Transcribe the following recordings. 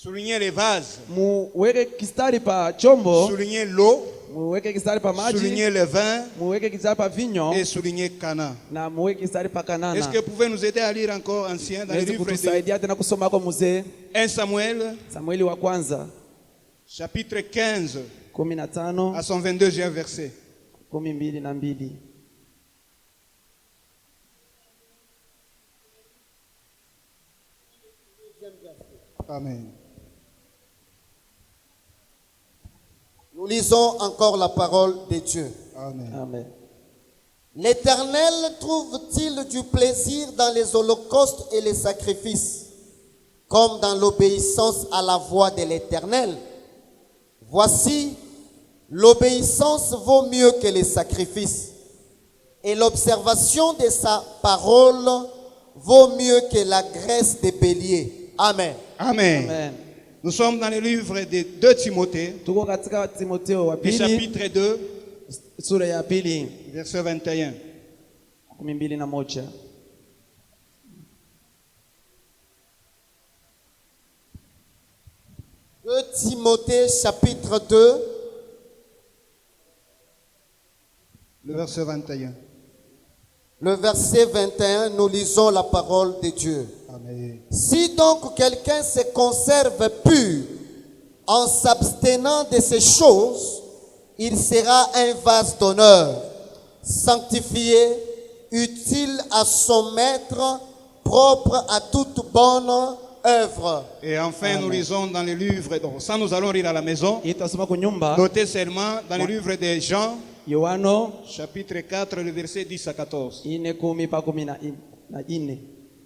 Soulignez les vases. Muweke kistari pa chombo. Soulignez l'eau. Muweke kistari pa maji. Soulignez le vin. Muweke kistari pa vinyo. Et soulignez Cana. Na muweke kistari pa kanana. Est-ce que vous pouvez nous aider à lire encore ancien dans le livre de 1 Samuel, Samueli wa kwanza chapitre 15 15 à son 22e verset. 12. Amen. Nous lisons encore la parole de Dieu. Amen. Amen. L'Éternel trouve-t-il du plaisir dans les holocaustes et les sacrifices, comme dans l'obéissance à la voix de l'Éternel? Voici, l'obéissance vaut mieux que les sacrifices, et l'observation de sa parole vaut mieux que la graisse des béliers. Amen. Amen. Amen. Nous sommes dans le livre de 2 Timothée, Tuko katika Timotheo wa le pili chapitre 2, sura ya pili verset 21. 21. 2 Timothée chapitre 2, Le verset 21. le verset 21, nous lisons la parole de Dieu. Amen. Si donc quelqu'un se conserve pur en s'abstenant de ces choses, il sera un vase d'honneur, sanctifié, utile à son maître, propre à toute bonne œuvre. Et enfin, nous lisons dans le livre, donc ça nous allons lire à la maison. Itasoma kunyumba Notez seulement dans le livre de Jean, Yohano chapitre 4, le verset 10 à 14. 4:10 pa 14.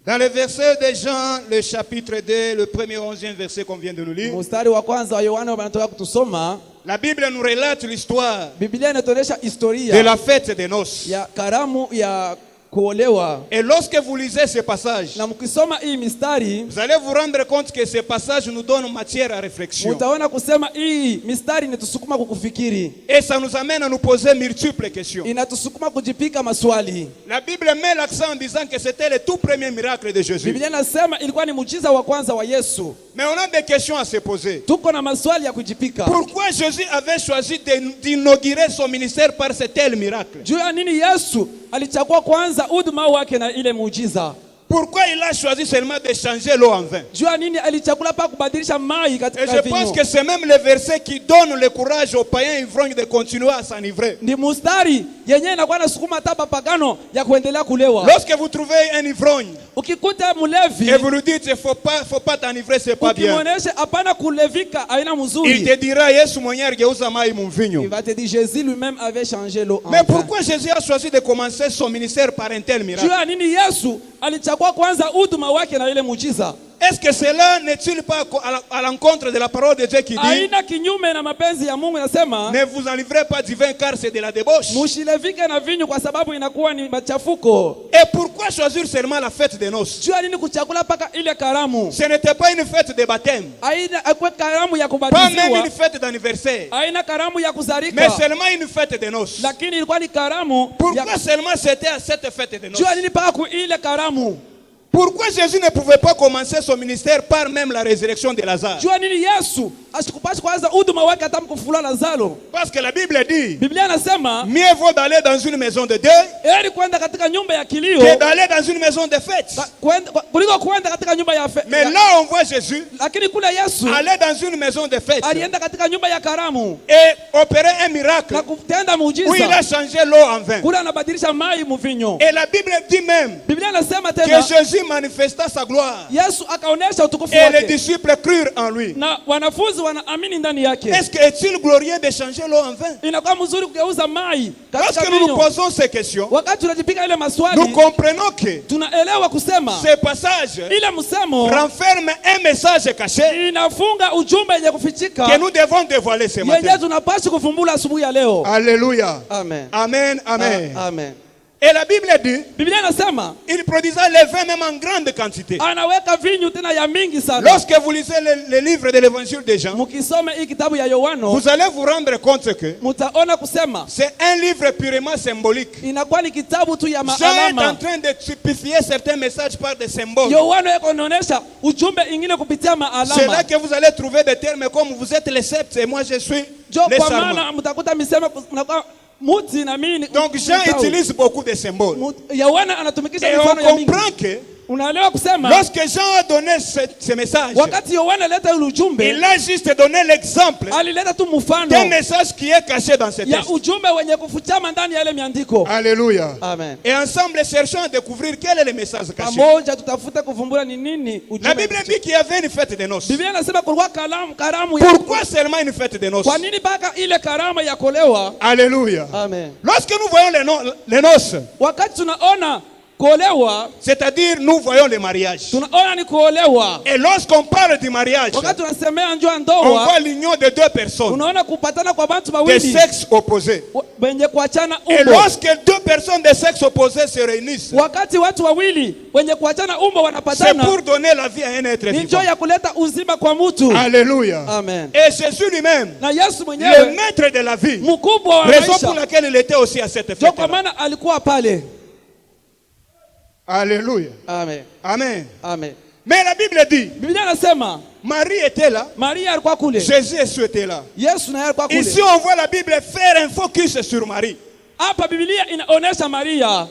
Dans le verset de Jean, le chapitre 2, le premier 11e verset qu'on vient de nous lire, Mstari wa kwanza wa Yohana banatoka kutusoma. la Bible nous relate l'histoire Biblia inatuonyesha de historia la fête des noces. ya karamu ya kuolewa. Et lorsque vous lisez ce passage, Na mkisoma hii mistari vous allez vous rendre compte que ce passage nous donne matière à réflexion. mutaona kusema hii mistari inatusukuma kukufikiri, Et ça nous amène à nous poser multiples questions. inatusukuma kujipika maswali. La Bible met l'accent en disant que c'était le tout premier miracle de Jésus. Biblia inasema ilikuwa ni muujiza wa kwanza wa Yesu. Mais on a des questions à se poser. Tuko na maswali ya kujipika. Pourquoi Jésus avait choisi d'inaugurer son ministère par ce tel miracle? Juu ya nini Yesu alichagua kwanza huduma wake na ile muujiza? Pourquoi il a choisi seulement de changer l'eau en vin? Juu ya nini alichagua pa kubadilisha mai Et katika je pense vinyo? que c'est même le verset qui donne le courage aux païens ivrognes de continuer à s'enivrer. Ndi mustari yenyewe inakuwa nasukuma hata papagano ya kuendelea kulewa. Lorsque vous trouvez un ivrogne Ukikuta mulevi et vous lui dites il faut pas t'enivrer, c'est pas bien, ukimwonesha hapana kulevika aina il mzuri, te dira Yesu mwenyewe geuza mai mu il mvinyo. va te dire Jésus lui-même avait changé l'eau en Mais vin. pourquoi Jésus a choisi de commencer son ministère par un tel Juu miracle? ya nini Yesu alichagua kwanza huduma wake na ile muujiza? Est-ce que cela n'est-il pas à l'encontre de la parole de Dieu qui dit Aina kinyume na mapenzi ya Mungu, inasema ne vous enivrez pas du vin car c'est de la débauche? mushilevike na vinyo kwa sababu inakuwa ni machafuko. Et pourquoi choisir seulement la fête des noces? Juu ya nini kuchagula paka ile karamu? Ce n'était pas une fête de baptême, Aina akwe karamu ya pas même kubatiziwa, une fête d'anniversaire, aina karamu ya mais kuzarika, seulement une fête de noces. lakini ilikuwa ni karamu Pourquoi ya. seulement c'était à cette fête de noces? Juu ya nini paka ku ile karamu? Pourquoi Jésus ne pouvait pas commencer son ministère par même la résurrection de Lazare? Juu ya nini Yesu asikupashi kwanza huduma wake hata mkufula Lazaro? Parce que la Bible dit Biblia inasema mieux vaut d'aller dans une maison de deuil heri kwenda katika nyumba ya kilio que d'aller dans une maison de fête. kuliko kwenda katika nyumba ya Mais là on voit Jésus lakini kule Yesu aller dans une maison de fête alienda katika nyumba ya karamu et opérer un miracle na kutenda où il a muujiza, changé l'eau en vin. kule anabadilisha mai mvinyo. Et la Bible dit même Biblia inasema que tena Jésus manifesta sa gloire Yesu akaonesha utukufu et les wake disciples crurent en lui. na wanafunzi wanaamini ndani yake. Est-ce que est-il glorieux de changer l'eau en vin? Inakuwa mzuri kugeuza mai katika Lorsque nous nous vinyo. posons ces questions, Wakati tunajipika ile nous maswali, comprenons que tunaelewa kusema ce passage ile msemo renferme un message caché inafunga ujumbe yenye kufichika que nous devons dévoiler ce yenye matin. tunapaswa kufumbula asubuhi ya leo. Alléluia. Amen. Amen, amen. Amen. Et la Bible dit, Biblia inasema il produisait le vin même en grande quantité. anaweka vinyu tena ya mingi sana. Lorsque vous lisez le livre de l'évangile de Jean, Mukisoma hii kitabu ya Yohano, vous allez vous rendre compte que mutaona kusema c'est un livre purement symbolique. inakuwa ni kitabu tu ya Jean est en maalama. train de typifier certains messages par des symboles. Yohano yako anaonesha ujumbe ingine kupitia C'est là maalama. que vous allez trouver des termes comme vous êtes les sept et moi je suis Jo les kwa sarments. maana mtakuta misemo mnakuwa muti na mimi. Donc Jean utilise beaucoup de symboles. Yohana anatumikisha Et on mifano ya mingi. comprend que Unaelewa kusema lorsque Jean a donné ce message, wakati Yohana aleta ule ujumbe, il a juste donné l'exemple alileta tu mfano d'un message qui est caché dans ce ya texte. ujumbe wenye kufuchama ndani ya ile miandiko. Alléluia. Amen. Et ensemble, cherchons à découvrir quel est le message caché. Pamoja tutafute kuvumbura ni nini La ujumbe. Bible dit qu'il y avait une fête de noces. Biblia inasema kulikuwa karamu ya. Pourquoi seulement une fête de noces? Kwa nini baka ile karama ya kolewa? Alléluia. Amen. Lorsque nous voyons les noces, Wakati tunaona kuolewa, c'est-à-dire nous voyons le mariage. tunaona ni kuolewa. Et lorsqu'on parle du mariage, Wakati tunasemea njoo ya on ndoa, voit l'union de deux personnes unaona kupatana kwa watu de wawili sexe opposé. wenye kuachana Et umbo. lorsque deux personnes de sexe opposé se réunissent, Wakati watu wawili wenye kuachana umbo c'est wanapatana, pour donner la vie à un être ni njoo vivant. ya kuleta uzima kwa mtu. Alléluia. Amen. Et Jésus lui-même, Na Yesu le mwenyewe maître de la vie, mkubwa wa raison pour maisha, laquelle il était aussi à cette ndio kwa fête. maana alikuwa pale. Alléluia. Amen. Amen. Amen. Mais la Bible dit, Biblia inasema Marie était là, Maria alikuwa kule, Jésus était là. Yesu naye alikuwa kule. Ici, on voit la Bible faire un focus sur Marie. Hapa Biblia inaonesha Maria.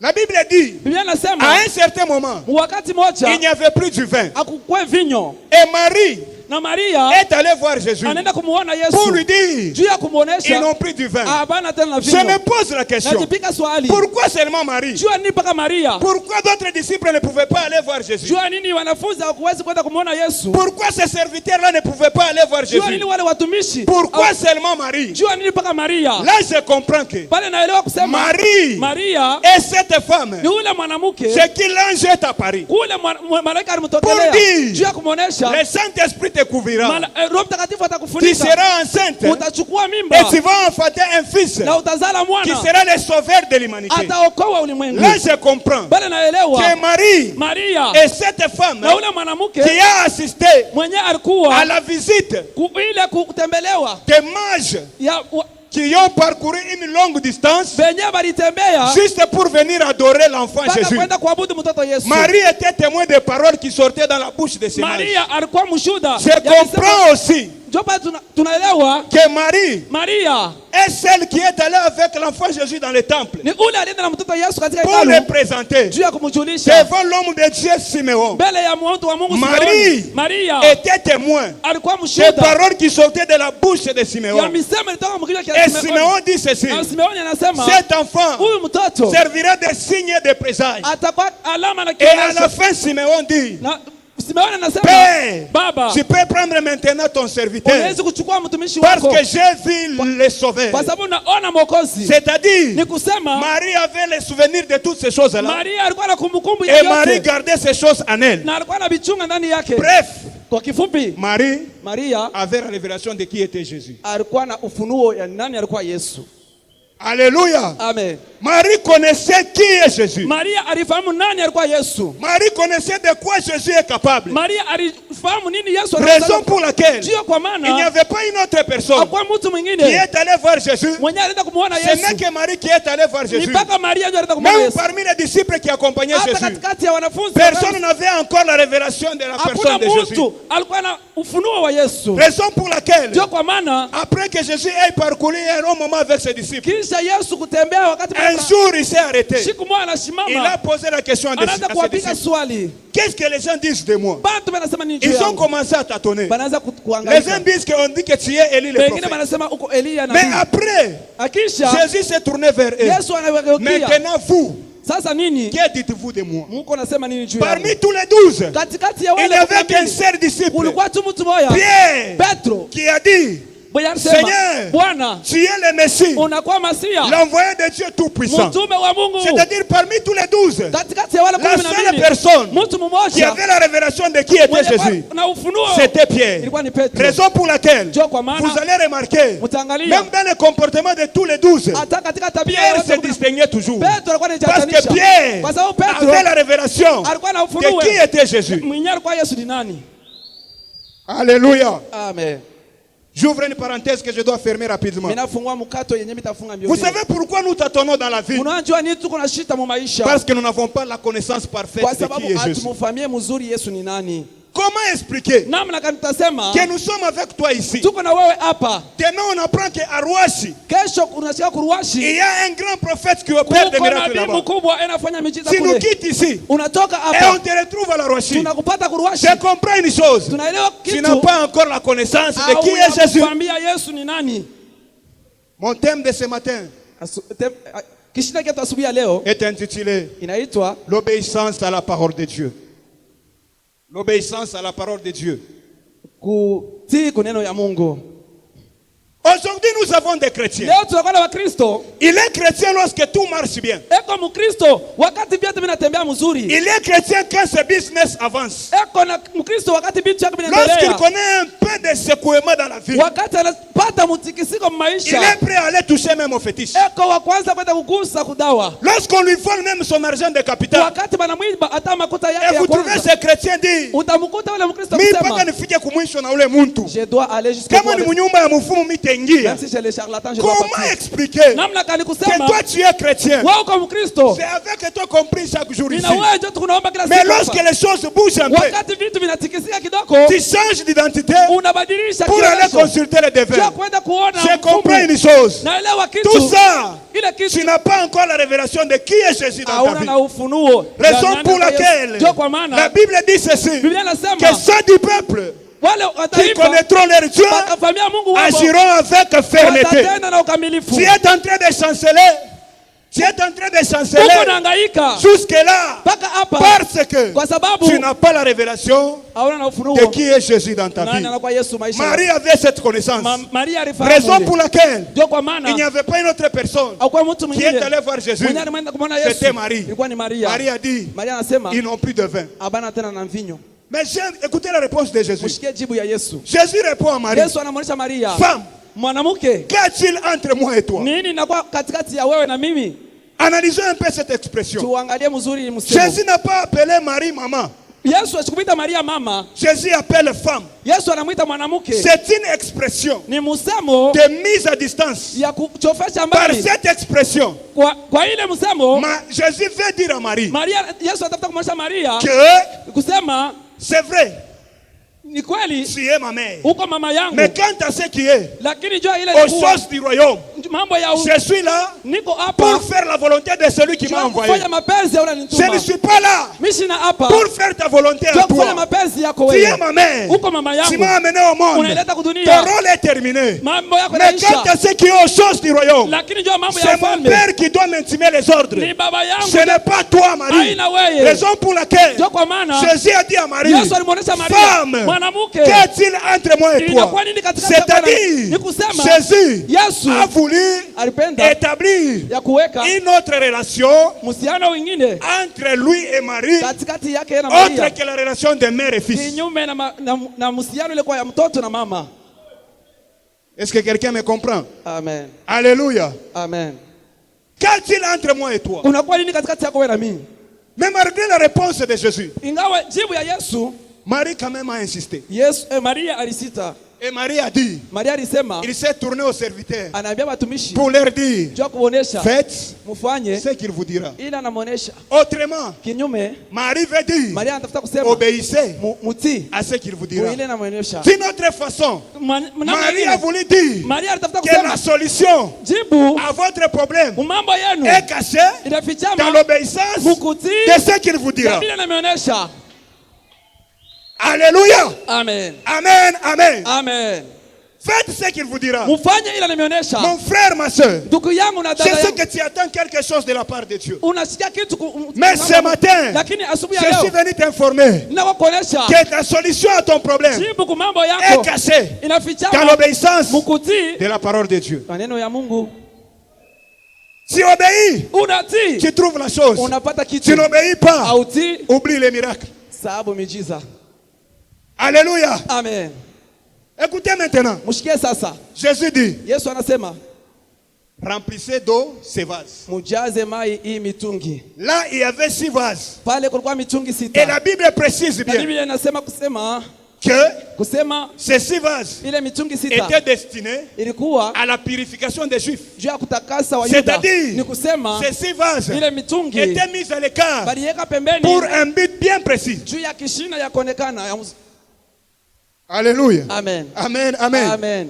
La Bible dit, Biblia à inasema un certain moment, wakati moja il n'y avait plus du vin. akukwe vinyo, Et Marie na Maria est allée voir Jésus anaenda kumuona pour lui Yesu dire, juu ya ils kumuonesha n'ont plus du vin. habana tena na Je vinyo. me pose la question, Najipika swali, pourquoi seulement Marie? juu ya nini mpaka Maria? Pourquoi d'autres disciples ne pouvaient pas aller voir Jésus? Juu ya nini wanafunzi hawakuwezi kwenda kumuona Yesu? Pourquoi ces serviteurs-là ne pouvaient pas aller voir Juu ya Jésus? nini wale watumishi? Pourquoi seulement Marie? Juu ya nini mpaka Maria? Là, je comprends que Pale naelewa kusema Marie Maria et cette femme, ni ule mwanamke c'est qui l'ange est à Paris. kule malaika Pour alimtokelea dire, juu ya kumuonesha le Saint-Esprit te couvrira. Roho Mtakatifu Tu atakufunika, seras enceinte utachukua et mimba tu vas enfanter un fils na utazala qui mwana sera le sauveur de l'humanité. ataokoa ulimwengu. Là, je comprends Bale naelewa que Marie Maria et cette femme na ule mwanamke qui a assisté mwenye à alikuwa la visite ile kutembelewa des mages ya qui ont parcouru une longue distance benye balitembea juste pour venir adorer l'enfant mpaka Jésus. kwenda kuabudu mtoto Yesu. Marie était témoin des paroles qui sortaient dans la bouche de ces mages. Maria alikuwa mshuhuda. Je comprends aussi tunaelewa que Marie Maria est celle qui est allée avec l'enfant Jésus dans le temple ni ule alienda na mtoto Yesu katika pour hekalu le présenter juu ya kumjulisha devant l'homme de Dieu Siméon. mbele ya mtu wa Mungu Marie Simeoni. Maria était témoin alikuwa des mshuhuda paroles qui sortaient de la bouche de ya Siméon. misemo ilitoka mkinywa cha Et Simeoni. Siméon dit ceci: Na Simeoni anasema cet enfant huyu mtoto servira de signe et de présage. atakuwa alama na Et à la kionyesho. fin, Siméon dit: Na Simeoni anasema Père, baba, tu peux prendre maintenant ton serviteur unaweza kuchukua mtumishi parce wako que j'ai vu le sauveur. kwa sababu naona mwokozi. C'est-à-dire, Ni kusema Marie avait le souvenir de toutes ces choses-là. Maria alikuwa na kumbukumbu ya Et Marie yote gardait ces choses en elle. na alikuwa na bichunga ndani yake. Bref, Kwa kifupi, Marie Maria avait la révélation de qui était Jésus. alikuwa na ufunuo ya nani alikuwa Yesu. Alléluia. Amen. Marie connaissait qui est Jésus. Maria alifahamu nani alikuwa Yesu. Marie connaissait de quoi Jésus est capable. Maria alifahamu nini Yesu Raison pour laquelle Ndio kwa il n'y maana avait pas une autre personne hakuwa mtu qui mwingine est allé voir Jésus. mwenye alienda kumuona Ce n'est Yesu. que Marie qui est allée voir Ni Jésus. mpaka Maria ndio alienda kumuona Même Yesu. parmi les disciples qui accompagnaient Hata Jésus, katikati ya wanafunzi personne n'avait encore la révélation de la hakuna personne de Jésus. mtu alikuwa na ufunuo wa Yesu. Raison pour laquelle, Ndio kwa maana après que Jésus ait parcouru un long moment avec ses disciples, kisha Yesu kutembea wakati un jour il s'est arrêté. siku moja Il a anasimama posé la question à anaanza ses kuwapiga disciples. swali. Qu'est-ce que les gens disent de moi? Bantu wanasema nini juu Ils ont yangu? commencé à tâtonner. Banaanza Les kuangalia. uns disent qu'on dit que tu es Élie le Wengine prophète. wanasema uko Elia na Mais après, akisha Jésus s'est tourné vers eux. Yesu anawageukia. Maintenant, vous, Sasa nini? que dites-vous de moi? Mungu anasema nini juu yangu? Parmi tous les 12, Katikati ya il n'y wale avait qu'un 12 seul disciple, kulikuwa tu mtu mmoja Pierre, Petro qui a dit: Bwana alisema, Seigneur, Bwana, tu es le Messie, unakuwa Masia, l'envoyé de Dieu Tout-Puissant. mtume wa Mungu. C'est-à-dire parmi tous les 12, Katikati ya wale la 12, seule personne mtu qui mmoja avait la révélation de qui était mwenye Jésus, na ufunuo c'était Pierre. ilikuwa ni Petro. Raison pour laquelle Ndio kwa maana vous allez remarquer, mtaangalia même dans le comportement de tous les 12, hata katika tabia Pierre ya se watu distinguait toujours. Petro alikuwa Parce que anajitanisha. Pierre Kwa sababu Petro avait la révélation alikuwa na de ufunuo qui était Jésus. mwenyewe alikuwa Yesu ni nani. Alléluia. Amen. J'ouvre une parenthèse que je dois fermer rapidement. Ninafungua mkato yenye mitafunga mbio. Vous savez pourquoi nous tâtonnons dans la vie? Unajua nini tuko na shida mu maisha? Parce que nous n'avons pas la connaissance parfaite Kwa de qui sababu est Jésus. hatumfahamie mzuri Yesu ni nani. Comment expliquer Namna gani tutasema que nous sommes avec toi ici? tuko na wewe hapa, Demain on apprend qu'à Rouachi, kesho unashika il kuruashi, y a un grand prophète qui opère des kuko miracles nabii là-bas. mkubwa anafanya miujiza Si nous kule. quittons ici Unatoka et on hapa, te retrouve à la Rouachi, tunakupata kuruashi. je comprends une chose. Tunaelewa Tu kitu. n'as pas encore la connaissance de qui est Jésus. Kuambia Yesu ni nani. Mon thème de ce matin Kishina chetu asubuhi ya leo est intitulé inaitwa l'obéissance à la parole de Dieu. L'obéissance à la parole de Dieu. kutii kuneno ya Mungu. Aujourd'hui, nous avons des chrétiens. Leo tunakuwa na Wakristo. Il est chrétien lorsque tout marche bien. Eko Mkristo wakati vitu vinatembea mzuri. Il est chrétien quand ce business avance. Eko na Mkristo wakati vitu vyake Lorsqu'il vinaendelea. connaît un peu de secouement dans la vie, Wakati anapata mtikisiko il maisha. est prêt à aller toucher même au fétiche. Eko wa kwanza kwenda kugusa kudawa. Lorsqu'on lui vole même son argent de capital, Wakati banamwiba hata makuta yake et ya vous trouvez kwanza. ce chrétien dit, Utamkuta ule Mkristo mi mpaka kusema, nifike kumwisho na ule muntu. je dois aller jusqu'au Kama ni bout. munyumba ya mfumu mitengia. Même si j'ai les charlatans, je dois Comment partir. expliquer Namna gani que kusema toi tu es chrétien? wewe uko Mkristo. C'est avec toi compris chaque jour ici. Nina wewe ndio tunaomba kila Mais siku. lorsque hapa. les choses bougent un peu, Wakati vitu vinatikisika kidogo, tu changes d'identité unabadilisha pour aller kielelezo. consulter les Sio devins. kwenda kuona Je comprends mfumo. une chose. Naelewa kitu. Tout ça, Ile tu kitu n'as pas encore la révélation de qui est Jésus dans ta hauna vie. na ufunuo. Raison pour laquelle Ndio kwa maana la Bible dit ceci, Biblia que inasema ceux du peuple wale qui wataifa connaîtront leur Dieu wakafamia Mungu wao agiront avec fermeté. watatenda na ukamilifu. Tu es en train de chanceler. Tu es en train de Uko chanceler nahangaika jusque-là mpaka hapa parce que kwa sababu tu n'as pas la révélation hauna na ufunuo. de qui est Jésus dans ta Nani vie. anakuwa Yesu maisha. Marie avait cette connaissance. Maria alifahamu. Raison pour laquelle Ndio kwa il n'y maana avait pas une autre personne hakuwa mtu qui est mwingine allé voir Jésus. mwenye alienda kumwona Yesu. C'était Marie. Ilikuwa ni Maria. Marie a dit, Maria anasema ils n'ont plus de vin. abana tena na mvinyo. Mais écoutez la réponse de Jésus. Mshikie jibu ya Yesu. Jésus répond à Marie, Yesu anamwonyesha Maria, femme, mwanamke, qu'y-a-t-il entre moi et toi? nini inakuwa katikati ya wewe na mimi? Analysons un peu cette expression. Tuangalie mzuri msemo. Jésus n'a pas appelé Marie maman. Yesu asikumuita Maria mama. Jésus appelle femme. Yesu anamuita mwanamke. C'est une expression Ni msemo de mise à distance. ya kuchofesha Par mbali. cette expression, Kwa ile msemo Jésus veut dire à Marie Maria, Yesu atafuta kumwonyesha Maria que kusema c'est vrai, ni kweli tu es ma mère. uko mama yangu, Mais quant à ce qui est lakini jua ile aux ilikuwa choses du royaume, mambo ya je suis là niko pour hapa faire la volonté de celui qui m'a jua envoyé. kufanya mapenzi ya ule Je nituma. ne suis pas là Mimi sina hapa pour faire ta volonté à jua kufanya toi. mapenzi yako Tu es wewe. ma mère. Uko mama Tu yangu. m'as amené au monde. Unaileta Ton kudunia. rôle est terminé. Mambo yako Mais quant yanaisha. à ce qui est aux choses du royaume, Lakini jua mambo ya c'est mon falme. père qui doit m'intimer les ordres. Ni baba yangu. Ce n'est pas toi, Marie. Haina wewe. Raison pour laquelle Jua kwa maana Jésus a dit à Marie, Yesu alimwonyesha Maria, femme, mwanamke, qu'y-a-t-il entre moi et toi? inakuwa nini katikati yako na- C'est-à-dire, ni kusema Jésus Yesu a voulu alipenda établir ya kuweka une autre relation mhusiano wengine entre lui et Marie, katikati yake na autre Maria, que la relation de mère et fils. kinyume na mhusiano ile kwa ya mtoto na mama. Est-ce que quelqu'un me comprend? Amen. Alléluia. Amen. Qu'a-t-il entre moi et toi? Kunakuwa nini katikati yako wewe na mimi? Mais malgré la réponse de Jésus, Ingawa jibu ya Yesu, Marie quand même a insisté. Maria alisita. Et Marie a dit, Maria alisema, il s'est tourné aux serviteurs anaambia watumishi pour leur dire, jua kuonesha faites mfanye ce qu'il vous dira. ila anamuonesha Autrement, kinyume. Marie veut dire, Maria anatafuta kusema obéissez mutii à ce qu'il vous dira. ile anamuonesha. D'une autre façon, Marie a voulu dire Maria alitafuta que la kusema solution jibu à votre problème mambo yenu est cachée dans inafichama l'obéissance mukutii de ce qu'il vous dira. vile anamuonesha. Alléluia. Amen. Amen. Amen. Amen. Faites ce qu'il vous dira. Mufanye ila nimeonyesha. Mon frère, ma soeur, Ndugu yangu na je dada sais yangu. que tu attends quelque chose de la part de Dieu. Unasikia kitu Mais ce matin, lakini asubuhi je ya suis leo venu t'informer ninakuonesha que la solution à ton problème jibu kwa mambo est yako cachée dans inafichama l'obéissance mkutii de la parole de Dieu. maneno ya Mungu. Si obéis, Unatii tu trouves la chose. unapata Si kitu, n'obéis pas, autii oublie les miracles. sababu miujiza. Alléluia. Amen. Écoutez maintenant. Mshikie sasa. Jésus dit, Yesu anasema remplissez d'eau ces vases. mujaze mai hii mitungi. Là, il y avait 6 vases. Pale kulikuwa mitungi Et sita. la Bible précise Na bien Biblia inasema kusema ces 6 vases ile mitungi sita étaient destinés ilikuwa à la purification des Juifs. juu ya kutakasa Wayuda. C'est-à-dire, Ni kusema ces 6 vases ile mitungi étaient mis à l'écart baliweka pembeni pour un but bien précis. juu ya kishina ya kuonekana. Alléluia. Amen. Amen. Amen. Amen.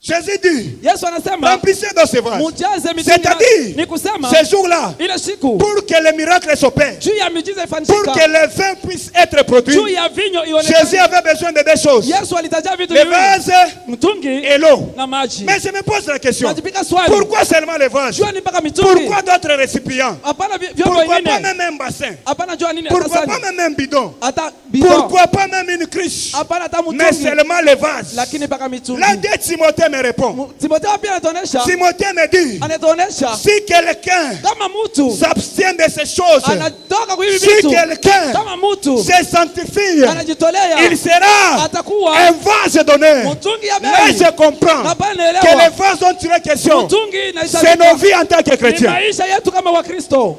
Jésus dit, Yesu anasema remplissez dans ces vases. mujaze mitungi. C'est-à-dire, Ni kusema ces jours-là, ile siku pour que les miracles s'opèrent, juu ya miujiza pour ifanyika, que le vin puisse être produit, juu ya vinyo Jésus ionekane. avait besoin de 2 choses. Yesu alitaja vitu Les viwili, vases mtungi et l'eau. na maji. Mais je me pose la question, Najipika swali, pourquoi seulement les vases? jua ni mpaka mitungi? Pourquoi d'autres récipients? Hapana vyombo Pourquoi pas vingine? même un bassin? Hapana jua nini? Pourquoi Hata pas sani, même un bidon? hata bidon. Pourquoi pas même une cruche? Hapana hata Mais mtungi, seulement les vases. lakini mpaka mitungi. Là, dès Timothée me répond. Timotheo pia anatuonesha, Timothée me dit, anatuonesha si quelqu'un kama mtu s'abstient de ces choses, anatoka kwa hivi si vitu, quelqu'un kama mtu se sanctifie, anajitolea, il sera atakuwa un vase donné. mtungi ya Là, bei. je comprends Na pale que les naelewa vases dont il est question, mtungi na c'est nos vies en tant que ni chrétiens. maisha yetu kama Wakristo.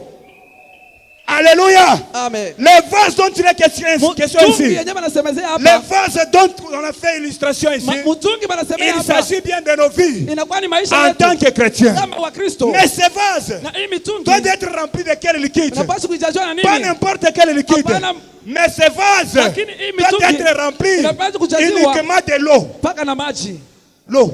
Alléluia. Amen. Les vases dont il est question Mtungi ici, yenyewe banasemezea les hapa, vases dont on a fait illustration ici, mtungi banasemea il hapa s'agit bien de nos vies inakuwa ni maisha en tant yetu que chrétiens. kama Wakristo. Mais ces vases Na hii mitungi doivent être remplis de quel liquide? inapaswa kujazwa na Pas nini? n'importe quel liquide. Hapana, Mais ces vases lakini hii doivent mitungi être remplis inapaswa kujaziwa uniquement de l'eau. mpaka na maji. L'eau.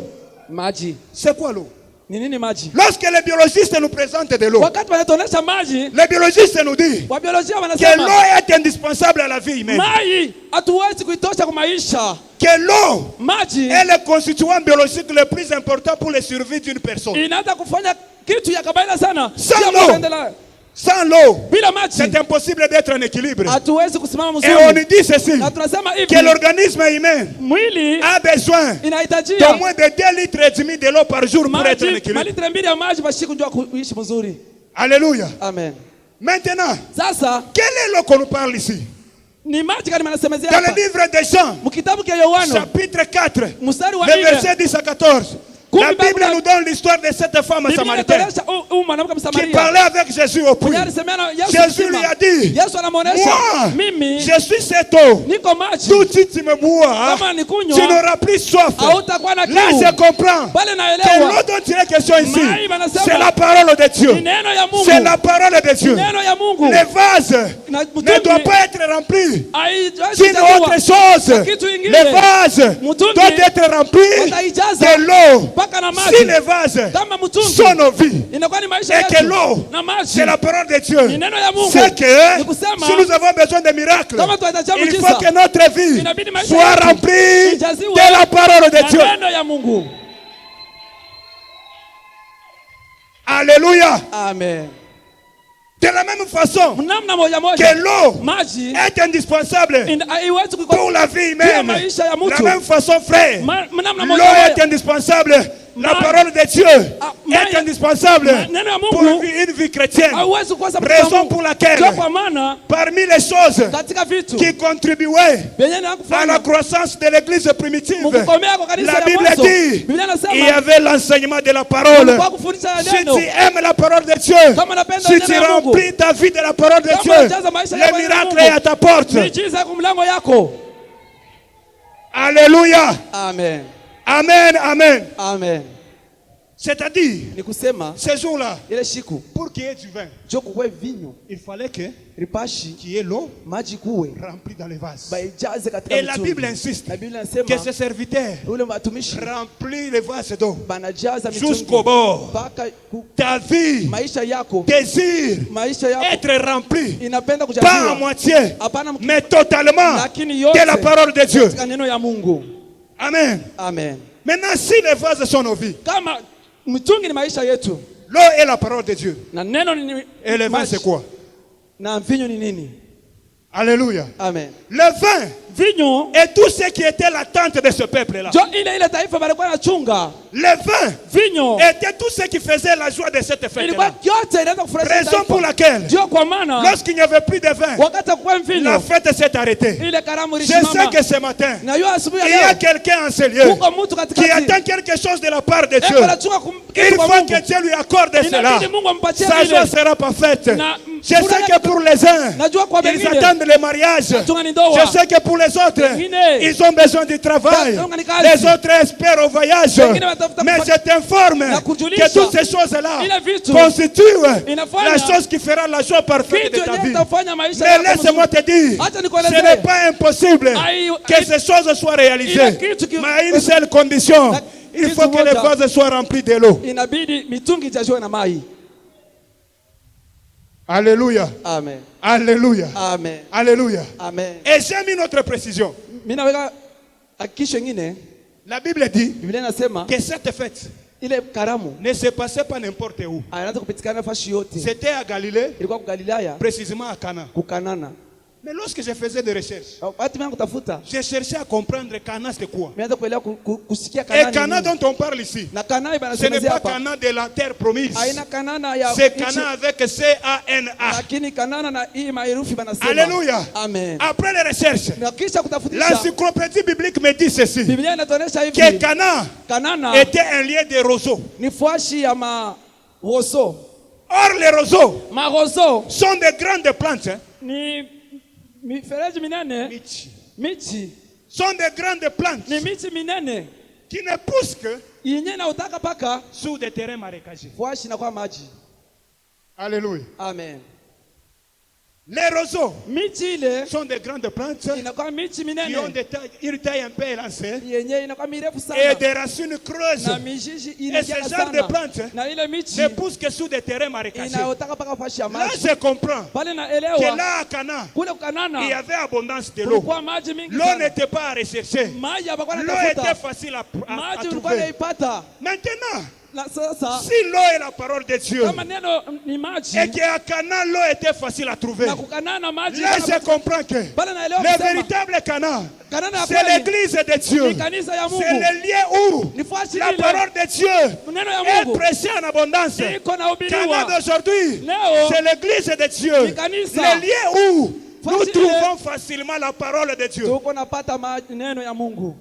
Maji C'est quoi l'eau? ni nini? Maji. Lorsque les biologistes nous présentent de l'eau, Wakati wanatuonesha maji, les biologistes nous disent wabiolojia que wanasema l'eau est indispensable à la vie humaine. maji hatuwezi kuitosha kwa maisha. Que l'eau Maji est le constituant biologique le plus important pour la survie d'une personne. inaanza kufanya kitu ya kawaida sana. Sans Sio l'eau. kuendelea. Sans l'eau, Bila maji c'est impossible d'être en équilibre. hatuwezi kusimama Et on mzuri. nous dit ceci, Na tunasema hivi, que l'organisme humain mwili a besoin inahitajia d'au moins de 2,5 litres de l'eau par jour pour être en maji équilibre. malitre 2 ya maji kwa siku ndio kuishi mzuri. Alléluia. Amen. Maintenant, Sasa quelle est l'eau qu'on nous parle ici? ni maji kama manasemezea Dans le hapa livre de Jean, mkitabu cha Yohana chapitre 4, mstari wa les 4, versets 10 à 14. La Bible nous donne l'histoire de cette femme Biblia samaritaine inatueleza huyu mwanamke qui Msamaria parlait avec Jésus au puits. alisemana Yesu Jésus kisima. lui a dit, Yesu anamuonesha moi, mimi je suis cette eau. niko maji, Tout si tu me bois, kama tu nikunywa n'auras plus soif. hautakuwa na Là, kiu. je comprends Pale que naelewa l'eau dont il est question ici, Mai wanasema, c'est la parole de Dieu. ni neno ya Mungu, C'est la parole de Dieu. neno ya Mungu. Les vases Na ne mtungi doivent pas être remplis haiwezi d'une kujaziwa autre chose. na kitu ingine. Les vases Mtungi doivent être remplis wataijaza de l'eau. mpaka na Si maji. les vases Kama mtungi sont nos vies, inakuwa ni maisha et que yetu l'eau, na maji c'est la parole de Dieu, ni neno ya Mungu. c'est que Ni kusema, si nous avons besoin de miracles, kama tunahitaji il muujiza, faut que notre vie inabidi maisha soit yetu remplie ijaziwe de la parole de na Dieu. neno ya Mungu. Alléluia. Amen. De la même façon Namna moja moja que l'eau maji est indispensable haiwezi pour la vie Pia humaine, maisha ya de la mtu. même façon, frère, namna l'eau moja est moja indispensable. La Ma- parole de Dieu Ah, est ma- indispensable neno ya pour Mungu une vie chrétienne. hauwezi kukosa Raison pour laquelle, kwa maana parmi les choses katika vitu qui contribuaient vyenye na à la kufanya croissance de l'église primitive, mkukomea kwa kanisa la la Bible mwanzo, dit, Biblia il y inasema avait l'enseignement de la parole. kwa kufundisha Si neno tu aimes la parole de Dieu, kama napenda si neno tu ya Mungu, remplis ta vie de la parole de kama Dieu, unajaza maisha yako le na miracle Mungu, est à ta porte. miujiza kwa mlango yako. Alléluia. Amen. Amen, amen. Amen. C'est-à-dire, Ni kusema ces jours-là, ile siku pour qu'il y ait du vin, jo kuwe vinyo il fallait qu'il ripashi y ait l'eau maji kuwe remplie dans les vases. baijaze katika Et la mitungi. Bible insiste Na Biblia que inasema ces serviteurs ule watumishi remplissent les vases d'eau banajaza jusqu'au mitungi bord. mpaka Ta vie maisha yako désire maisha yako être remplie, inapenda pas à kujaziwa moitié, hapana mais totalement lakini yote de la parole de Dieu. katika neno ya Mungu. Amen. Amen. Maintenant, si les vases sont nos vies, Kama mtungi ni maisha yetu l'eau est la parole de Dieu. na neno ni Et le vin, maji, c'est quoi? na mvinyo ni nini? Alléluia. Amen. Le vin Vinyo et tout ce qui était l'attente de ce peuple-là. jo ile taifa balikuwa nachunga. Le vin Vinyo était tout ce qui faisait la joie de cette ilikuwa fête-là. yote inaweza kufurahisha Raison pour taifa. laquelle, Ndio kwa maana lorsqu'il n'y avait plus de vin, wakati kwa la mvinyo fête s'est arrêtée. ile karamu Je sais ilisimama. que ce matin, Na hiyo asubuhi il ya y a leo quelqu'un en ce lieu kuko mtu qui katikati attend quelque chose de la part de Dieu. anachunga Il kitu kwa faut Mungu. que Dieu lui accorde cela. Inabidi Mungu ampatie Sa joie ile. sera parfaite. Na Je sais que pour les uns, najua kwa ils wengine attendent le mariage. tunga ni ndoa. Je sais que pour les autres, Wengine ils ont besoin du travail. tunga ni kazi. Les autres espèrent au voyage. Wengine watafuta Mais kupata- je t'informe na kujulisha. que toutes ces choses-là Ile vitu constituent inafanya la chose qui fera la joie parfaite de kitu ta yenye vie. itafanya maisha Mais yako laisse-moi te dire, Acha nikuelezee. ce n'est pas impossible Ai- que ces choses soient réalisées. Ile kitu ki- Mais à une seule condition, Na- il kitu faut que les moja. vases soient remplis de l'eau. inabidi mitungi ijazwe na mai. Alléluia. Amen. Alléluia. Amen. Alléluia. Amen. Et j'ai mis notre précision. Mimi naweka hakikisho nyingine, La Bible dit Biblia inasema que cette fête ile karamu ne se passait pas n'importe où. anaanza kupitikana nafasi yote. C'était à Galilée, Ilikuwa kwa Galilaya, précisément à Cana. kukanana. Mais lorsque je faisais des recherches, Wakati mimi kutafuta, j'ai cherché à comprendre Cana c'est quoi. nimeanza kuelewa kusikia Et Kanani. Cana ni nini. dont on parle ici, Na Kanani bana ce n'est semezea pas hapa. Cana de la terre promise. Haina Kanana ya C'est nchi, Cana avec C-A-N-A. lakini Kanana na hii maherufi banasema. Alléluia. Amen. Après les recherches, Na kisha kutafutisha, l'encyclopédie biblique me dit ceci, Biblia inatuonyesha que hivi. Cana Kanana était un lieu de roseaux. ni fuashi ya marozo. Or, les roseaux Marozo sont de grandes plantes. Hein. ni mifereji minene, miti Sont de grandes plantes ni miti minene qui ne poussent que yenye na utaka paka sur des terrains marécageux. fuashi na kwa maji. Alléluia. Amen. Les roseaux Miti ile sont de grandes plantes inakuwa miti qui ont minene une taille un peu élancée yenye inakuwa mirefu et sana des racines creuses. na mizizi Et ile ce genre de plantes na ile miti ne poussent que sur des terrains marécageux. inayotaka paka fuashi ya Là, maji. je comprends Pale que naelewa là, à Cana, kule il y Kanana avait abondance de l'eau. kulikuwa maji mingi L'eau sana. n'était pas à rechercher. Maji hapakuwa L'eau était natafuta, facile à maji ulikuwa trouver. naipata. Maintenant, Na sasa si l'eau est la parole de Dieu kama neno ni maji et qu'à Cana, l'eau était facile à trouver, na kukanana maji, là, je comprends que pale naelewa le kusema véritable Cana, Kanana ya c'est kweli l'église de Dieu. ni kanisa ya C'est Mungu, le lieu où ni fuashi la ile parole de Dieu neno ya est Mungu prêchée en abondance. iko na Cana hubiriwa. d'aujourd'hui, Leo c'est l'église de Dieu. ni kanisa. Le lieu où nous Fuashi ile trouvons facilement la parole de Dieu. tuko napata neno ya Mungu.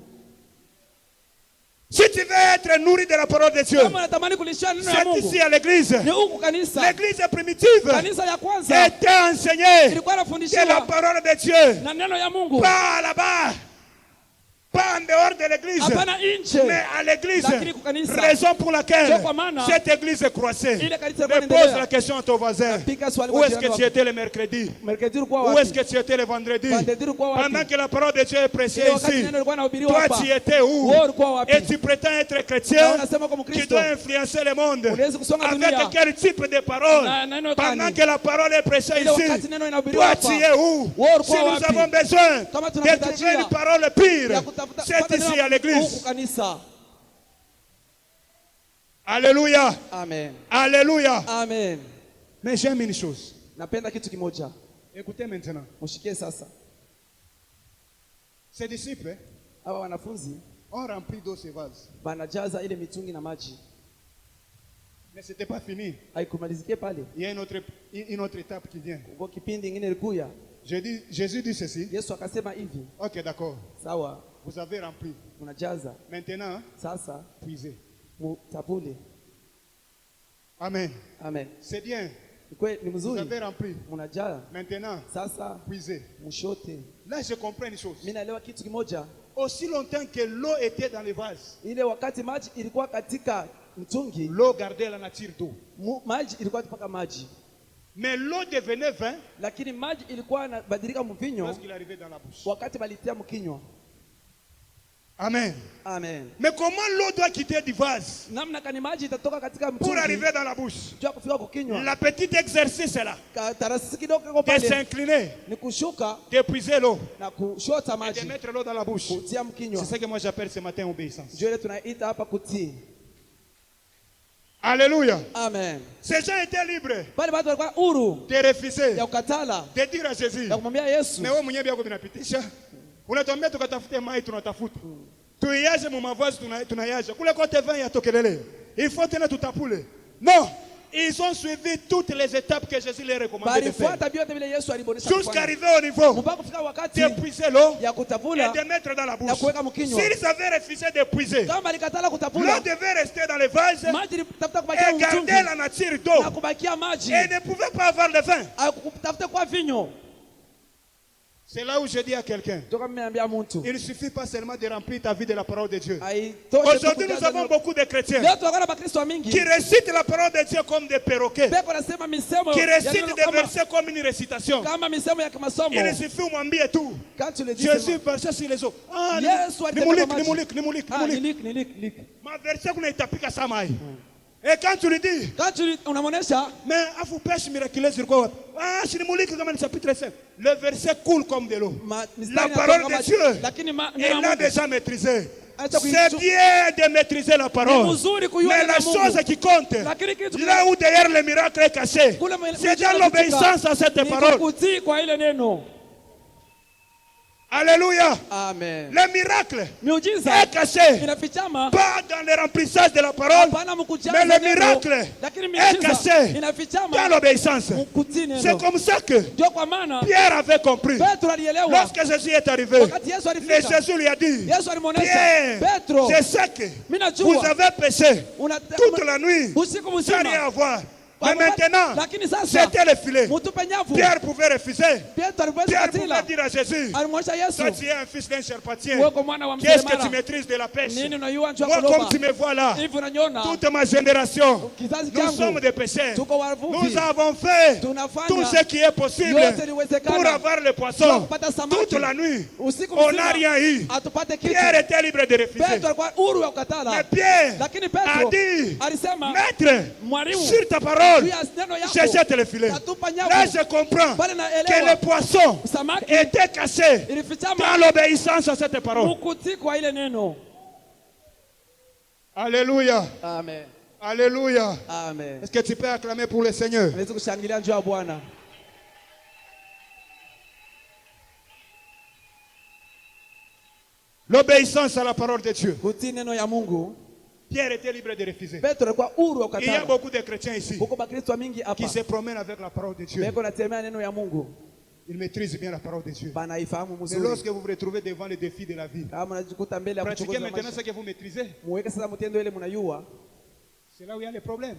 Si tu veux être nourri de la parole de Dieu, Kama unatamani kulishia neno ya c'est Mungu ici à l'église. ni huku kanisa. L'église primitive Kanisa ya kwanza était enseignée ilikuwa de la inafundishiwa parole de Dieu. na neno ya Mungu, Pas là-bas, pas en dehors de l'église, hapana nje. mais à l'église. Lakini kukanisa. Raison pour laquelle Ndio kwa maana cette église croissait. ile kanisa ilikuwa Mais pose inaendelea. la question à ton voisin. Piga swali Où kwa est-ce que jirani tu wako. étais le mercredi? Mercredi ulikuwa Où est-ce wapi? que tu étais le vendredi? Vendredi ulikuwa wapi? Pendant que la parole de Dieu est prêchée Ile wakati ici, neno lilikuwa linahubiriwa toi hapa. tu étais où? Wewe ulikuwa wapi? Et tu prétends être Na chrétien, unasema kama tu Mkristo dois influencer le monde. unaweza kusonga Avec dunia quel type de parole? na neno Pendant gani? que la parole est prêchée Ile wakati ici, neno inahubiriwa toi hapa. tu es où? Wewe Si ulikuwa nous wapi? avons besoin Kama de tunahitajia trouver une parole pire, ya kutafuta c'est kupata ici neno à l'église. huku kanisa. Alléluia. Amen. Alléluia. Amen. Mais j'aime une chose. Napenda kitu kimoja. Écoutez maintenant. Mushikie sasa. Ces disciples Hawa wanafunzi ont rempli d'eau ces vases. banajaza ile mitungi na maji. Mais ce n'était pas fini. Haikumalizikie pale. Il y a une autre étape qui vient. Kwa kipindi ingine ilikuya. Jésus dit ceci. Yesu akasema hivi, Ok, d'accord. sawa, Vous avez rempli. munajaza. Maintenant, Sasa puisez. mutapule. Amen. Amen. C'est bien. Ni kweli, ni Vous mzuri. avez rempli. Munajaa. Maintenant, Sasa puisez. mushote. Là, je comprends une chose. Mimi naelewa kitu kimoja. Aussi longtemps que l'eau était dans les vases, Ile wakati maji ilikuwa katika mtungi, l'eau gardait la nature d'eau. maji ilikuwa mpaka maji. Mais l'eau devenait vin Lakini maji ilikuwa inabadilika mvinyo lorsqu'il arrivait dans la bouche. wakati balitia mkinywa. Amen. Amen. Mais comment l'eau doit quitter du vase Namna kani maji itatoka katika pour mtungi arriver dans la bouche? juu ya kufika kwa kinywa. La petite exercice est là. Tarasisi kidogo kwa De pale s'incliner, ni kushuka d'épuiser l'eau na kushota et de maji mettre l'eau dans la bouche. kutia mkinywa. C'est ce que moi j'appelle ce matin obéissance. Ndio ile tunaita hapa kutii. Alléluia. Amen. Ces gens étaient libres Bali watu walikuwa huru de refuser, ya ukatala de dire à Jésus, ya kumwambia Yesu. mais wewe mwenyewe yako binapitisha. Unatuambia tukatafute mai tunatafuta. Tuiaje mu mavazi tunayaje. Kule kote vin yatokelele. Il faut tena tutapule. Non. Ils ont suivi toutes les étapes que Jésus leur recommandait de faire. Jusqu'à arriver au niveau d'épuiser l'eau et de mettre dans la bouche. S'ils avaient refusé d'épuiser, l'eau devait rester dans les vases et garder la nature d'eau. Et ne pouvait pas avoir le vin. C'est là où je dis à quelqu'un, il ne suffit pas seulement de remplir ta vie de la parole de Dieu. Aujourd'hui, nous avons beaucoup de chrétiens qui récitent la parole de Dieu comme des perroquets, qui récitent des versets comme une récitation. Il ne suffit de m'embiller tout. Jésus versait sur les eaux. Ah, ma verset qu'on a tapé à Samaï. Et quand tu lui dis, mais à vous pêche miraculeuse sur quoi? Ah, c'est le chapitre 5. Le verset coule comme de l'eau. La parole de Dieu, elle l'a déjà maîtrisé. C'est bien de maîtriser la parole. Mais la chose qui compte, là où derrière le miracle est caché, c'est dans l'obéissance à cette parole. Alléluia. Amen. Le miracle est caché pas dans le remplissage de la parole, mais le miracle est caché dans l'obéissance. C'est comme ça que Pierre avait compris. Lorsque Jésus est arrivé, Jésus lui a dit, Pierre, je sais que vous avez péché toute la nuit sans rien avoir. Mais maintenant, c'était le filet. Pierre pouvait refuser. Pierre pouvait dire à Jésus, toi tu es un fils d'un charpentier. Qu'est-ce que tu maîtrises de la pêche? Moi, comme tu me vois là, toute ma génération, nous sommes des pécheurs. Nous avons fait tout ce qui est possible pour avoir le poisson. Toute la nuit, on n'a rien eu. Pierre était libre de refuser. Mais Pierre a dit, Maître, sur ta parole, je jette le filet. Là, je comprends que le poisson était caché dans l'obéissance à cette parole. Alléluia. Amen. Alléluia. Amen. Est-ce que tu peux acclamer pour le Seigneur? L'obéissance à la parole de Dieu. Pierre était libre de refuser. Il y a beaucoup de chrétiens ici qui se promènent avec la parole de Dieu. Ils maîtrisent bien la parole de Dieu. Mais lorsque vous vous retrouvez devant les défis de la vie, pratiquez maintenant ce que vous maîtrisez. C'est là où il y a les problèmes.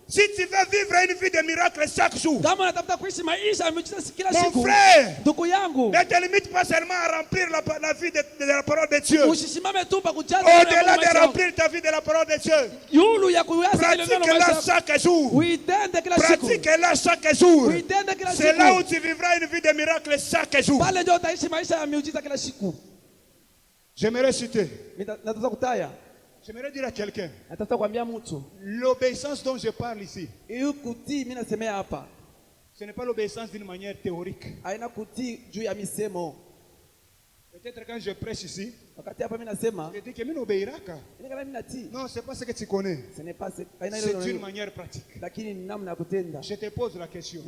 Si tu veux vivre une vie de miracle chaque jour, mon frère, ne te limite pas seulement à remplir la vie de la parole de Dieu. Au-delà de remplir ta vie de la parole de Dieu, pratique-la chaque jour. Pratique-la chaque jour. C'est là où tu vivras une vie de miracle chaque jour. J'aimerais citer. J'aimerais dire à quelqu'un, l'obéissance dont je parle ici, ce n'est pas l'obéissance d'une manière théorique. Peut-être quand je prêche ici, je dis que je n'obéirai pas. Non, ce n'est pas ce que tu connais. C'est une manière pratique. Je te pose la question.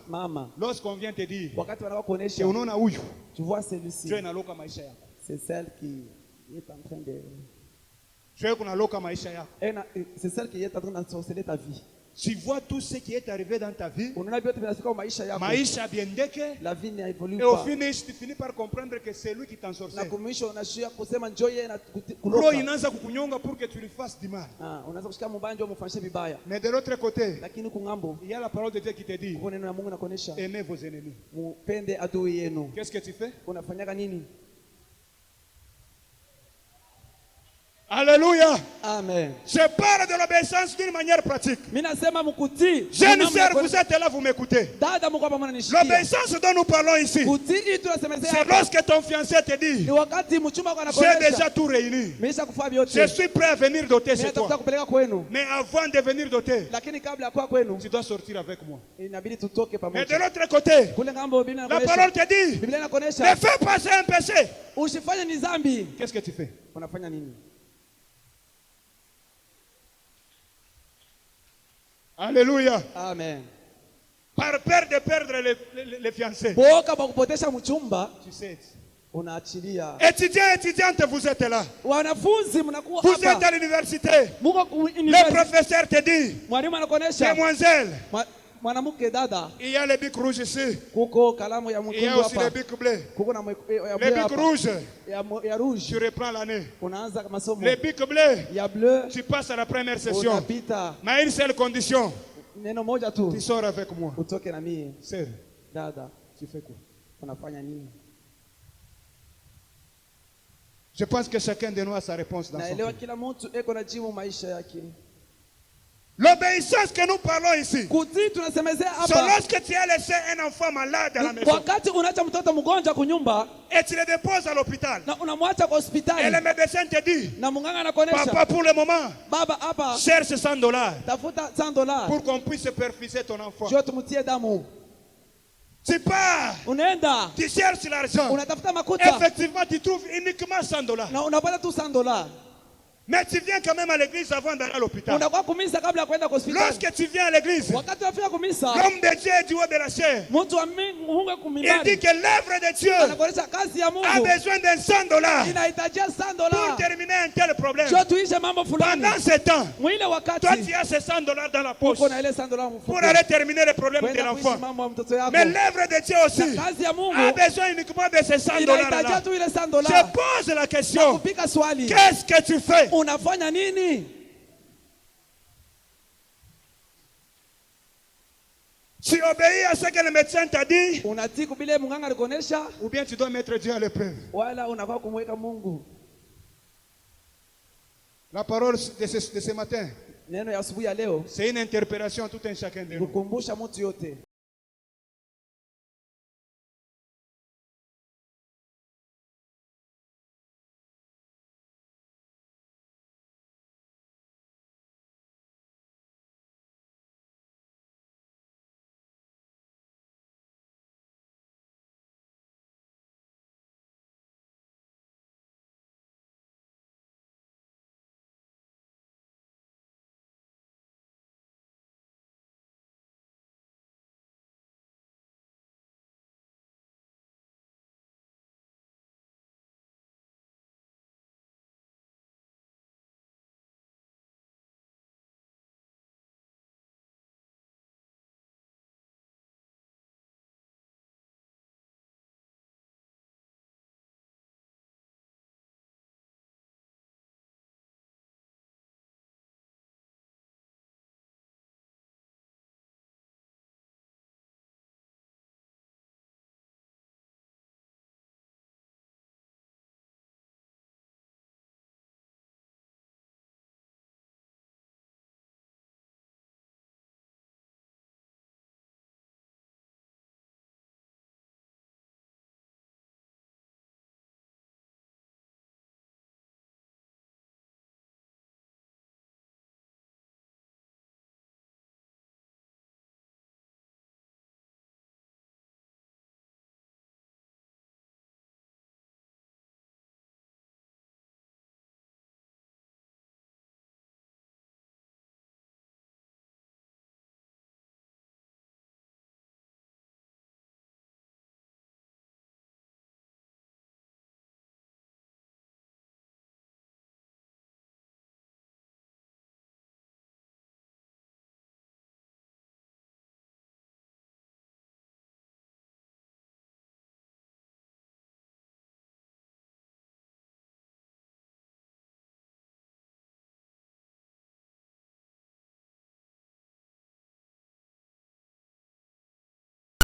Maman, lorsqu'on vient te dire, tu vois celui-ci, c'est celle qui est en train de... C'est celle qui est en train d'ensorceler ta vie. Tu vois tout ce qui est arrivé dans ta vie. La vie n'évolue et au pas. final, tu finis par comprendre que c'est lui qui t'ensorcelle. Roho inaanza kukunyonga pour que tu lui fasses du mal. Mais de l'autre côté, il y a la parole de Dieu qui te dit, aimez vos ennemis. Qu'est-ce que tu fais? Alléluia. Amen. Je parle de l'obéissance d'une manière pratique. Minasema mkutii. Jeunes sœurs, vous êtes là, vous m'écoutez. Dada mko hapa mnanishikia. L'obéissance dont nous parlons ici, Kutii tunasemezea c'est hapa. lorsque ton fiancé te dit, Ni wakati mchumba wako j'ai anakuonesha. déjà tout réuni. Mesha kufanya vyote. Je suis prêt à venir doter chez Ninatafuta toi. kupeleka kwenu. Mais avant de venir doter, Lakini kabla ya kuwa kwenu, tu dois sortir avec moi. inabidi tutoke Mais de pamoja. l'autre côté, Kule ngambo Biblia la inakuonesha. parole te dit, Biblia ne inakuonesha fais pas un péché. usifanye ni dhambi. Qu'est-ce que tu fais? Unafanya nini? Alléluia. Amen. Par peur de perdre les fiancés. Boka kwa kupotesha mchumba, Tu sais. unaachilia. Étudiants, étudiantes, vous êtes là. Wanafunzi mnakuwa Vous êtes hapa. à l'université. Muko Le university. professeur te dit, Mwalimu anakuonesha demoiselle, mwanamke dada, il y a le bic rouge ici. kuko kalamu ya Il y a mwekundu aussi le hapa. bic bleu. Kuko na ya Le bleu bic hapa. rouge, Ya rouge. tu reprends l'année. Unaanza masomo. Le bic bleu, Ya bleu. tu passes à la première session. Unapita. Mais une seule condition, Neno moja tu. tu sors avec moi. Utoke na mie. Sœur, Dada, tu fais quoi? unafanya nini? Je pense que chacun de nous a sa réponse dans son Naelewa cœur. kila mtu eko na jibu maisha yake. L'obéissance que nous parlons ici, Kutii tunasemezea c'est hapa. lorsque tu as laissé un enfant malade à la maison Wakati unaacha mtoto mgonjwa kunyumba et tu le déposes à l'hôpital. na unamwacha kwa Et le hospitali médecin te dit, na munganga papa, anakuonesha, pour le moment, baba hapa cherche $100 tafuta $100 pour qu'on puisse perfuser ton enfant. njoo tumtie damu. Tu pars, Unaenda tu cherches l'argent. unatafuta makuta Effectivement, tu trouves uniquement $100. na unapata tu $100. Mais tu viens quand même à l'église avant d'aller à l'hôpital. Unakuwa kumisa kabla ya kwenda kwa hospitali. Lorsque tu viens à l'église, Wakati unafika kumisa, l'homme de Dieu du haut de la chair, mtu wa Mungu il dit kumimbari que l'œuvre de Dieu anakuonesha kazi ya a Mungu besoin d'un $100 inahitajia pour $100 terminer un tel problème. njoo tuishe mambo fulani. Pendant ce temps, Mwile toi wakati tu as ces $100 dans la poche uko na ile $100 pour mfuko aller terminer le problème de kwenda kuishi l'enfant. mambo ya mtoto yako. Mais l'œuvre de Dieu aussi Na kazi ya a Mungu besoin uniquement de ces $100 inahitajia là. tu ile Je $100. pose la question, Kupika swali, qu'est-ce que tu fais? unafanya nini? Tu obéis à ce que le médecin t'a dit Unatii kubile munganga alikuonesha ou bien tu dois mettre Dieu à l'épreuve? wala unafaa kumweka Mungu? La parole de ce matin, Neno ya asubuhi ya leo c'est une interpellation à tout un chacun de nous. kukumbusha mtu yote